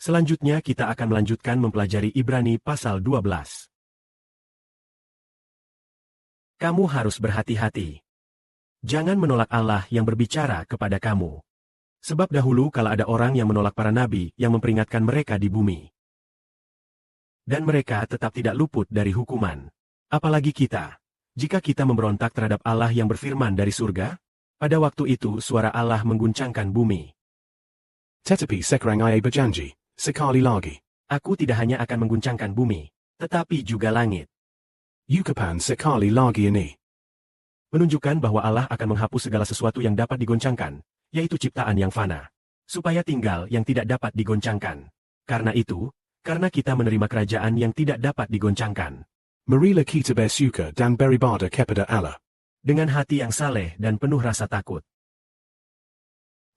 Selanjutnya kita akan melanjutkan mempelajari Ibrani pasal 12. Kamu harus berhati-hati. Jangan menolak Allah yang berbicara kepada kamu. Sebab dahulu kala ada orang yang menolak para nabi yang memperingatkan mereka di bumi. Dan mereka tetap tidak luput dari hukuman. Apalagi kita. Jika kita memberontak terhadap Allah yang berfirman dari surga, pada waktu itu suara Allah mengguncangkan bumi. Tetapi sekarang ia berjanji, sekali lagi. Aku tidak hanya akan mengguncangkan bumi, tetapi juga langit. Ucapan sekali lagi ini. Menunjukkan bahwa Allah akan menghapus segala sesuatu yang dapat digoncangkan, yaitu ciptaan yang fana, supaya tinggal yang tidak dapat digoncangkan. Karena itu, karena kita menerima kerajaan yang tidak dapat digoncangkan. Marilah kita bersyukur dan beribadah kepada Allah. Dengan hati yang saleh dan penuh rasa takut.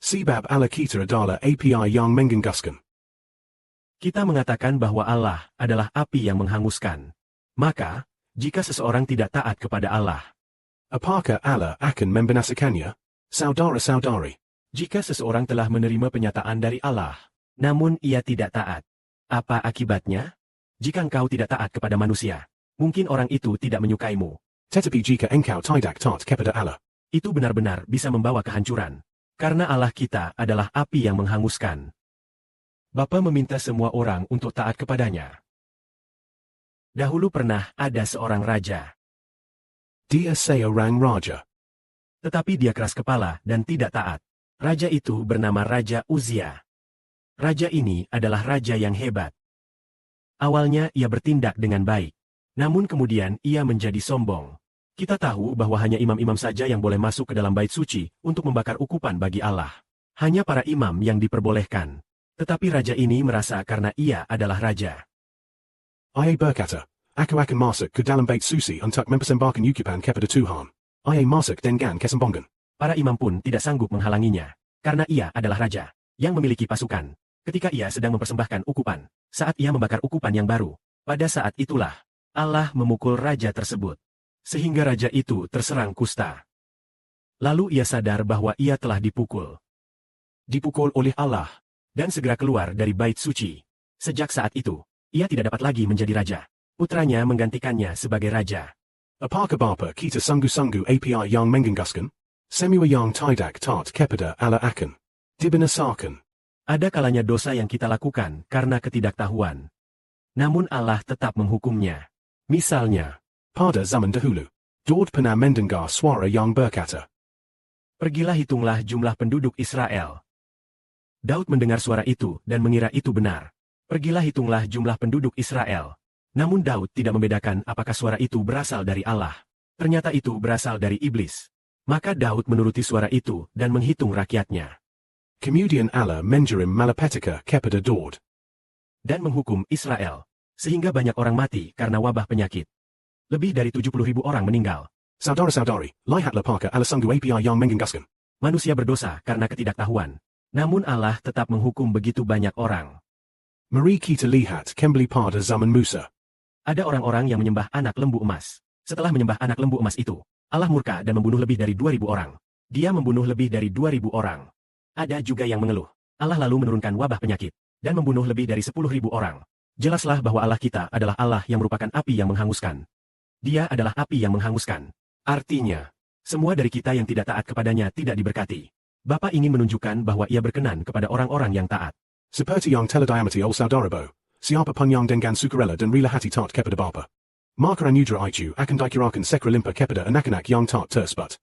Sebab Allah kita adalah API yang menghanguskan. Kita mengatakan bahwa Allah adalah api yang menghanguskan. Maka, jika seseorang tidak taat kepada Allah, apakah Allah akan membinasakannya? Saudara-saudari, jika seseorang telah menerima penyataan dari Allah, namun ia tidak taat, apa akibatnya? Jika engkau tidak taat kepada manusia, mungkin orang itu tidak menyukaimu. Tetapi jika engkau tidak taat kepada Allah, itu benar-benar bisa membawa kehancuran. Karena Allah kita adalah api yang menghanguskan. Bapa meminta semua orang untuk taat kepadanya. Dahulu pernah ada seorang raja. Dia seorang raja. Tetapi dia keras kepala dan tidak taat. Raja itu bernama Raja Uzia. Raja ini adalah raja yang hebat. Awalnya ia bertindak dengan baik. Namun kemudian ia menjadi sombong. Kita tahu bahwa hanya imam-imam saja yang boleh masuk ke dalam bait suci untuk membakar ukupan bagi Allah. Hanya para imam yang diperbolehkan. Tetapi raja ini merasa karena ia adalah raja. Ia berkata, aku akan masuk ke dalam bait suci untuk mempersembahkan ucapan kepada Tuhan. Ia masuk dengan kesombongan. Para imam pun tidak sanggup menghalanginya. Karena ia adalah raja yang memiliki pasukan. Ketika ia sedang mempersembahkan ukupan, saat ia membakar ukupan yang baru, pada saat itulah Allah memukul raja tersebut. Sehingga raja itu terserang kusta. Lalu ia sadar bahwa ia telah dipukul. Dipukul oleh Allah. Dan segera keluar dari bait suci. Sejak saat itu, ia tidak dapat lagi menjadi raja. Putranya menggantikannya sebagai raja. Apakah bapa kita sungguh-sungguh API yang menghanguskan? Semua yang tidak taat kepada Allah akan dibinasakan. Ada kalanya dosa yang kita lakukan karena ketidaktahuan. Namun Allah tetap menghukumnya. Misalnya, pada zaman dahulu, Daud pernah mendengar suara yang berkata, pergilah hitunglah jumlah penduduk Israel. Daud mendengar suara itu dan mengira itu benar. Pergilah hitunglah jumlah penduduk Israel. Namun Daud tidak membedakan apakah suara itu berasal dari Allah. Ternyata itu berasal dari iblis. Maka Daud menuruti suara itu dan menghitung rakyatnya. Kemudian Allah mengirim malapetaka kepada Daud. Dan menghukum Israel. Sehingga banyak orang mati karena wabah penyakit. Lebih dari 70.000 orang meninggal. Saudara-saudari, lihatlah apakah Allah sungguh API yang menghanguskan. Manusia berdosa karena ketidaktahuan. Namun Allah tetap menghukum begitu banyak orang. Mari kita lihat kembali pada zaman Musa. Ada orang-orang yang menyembah anak lembu emas. Setelah menyembah anak lembu emas itu, Allah murka dan membunuh lebih dari 2.000 orang. Dia membunuh lebih dari 2.000 orang. Ada juga yang mengeluh. Allah lalu menurunkan wabah penyakit dan membunuh lebih dari 10.000 orang. Jelaslah bahwa Allah kita adalah Allah yang merupakan api yang menghanguskan. Dia adalah api yang menghanguskan. Artinya, semua dari kita yang tidak taat kepadanya tidak diberkati. Bapa ingin menunjukkan bahwa ia berkenan kepada orang-orang yang taat. Seperti yang telah diamati oleh saudara-saudara, siapa pun yang dengan sukarela dan rela hati taat kepada Bapa, maka anugerah itu akan dikirakan secara limpah kepada anak-anak yang taat tersebut.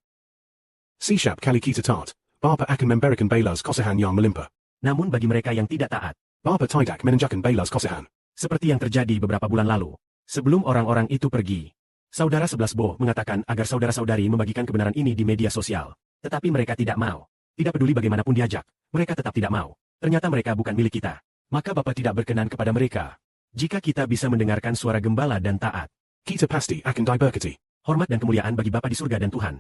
Setiap kali kita taat, Bapa akan memberikan balas kasihan yang melimpah. Namun bagi mereka yang tidak taat, Bapa tidak menunjukkan balas kasihan. Seperti yang terjadi beberapa bulan lalu, sebelum orang-orang itu pergi. Saudara 11 Bo mengatakan agar saudara-saudari membagikan kebenaran ini di media sosial. Tetapi mereka tidak mau. Tidak peduli bagaimanapun diajak, mereka tetap tidak mau. Ternyata mereka bukan milik kita. Maka Bapa tidak berkenan kepada mereka. Jika kita bisa mendengarkan suara gembala dan taat, kita pasti akan diberkati. Hormat dan kemuliaan bagi Bapa di surga dan Tuhan.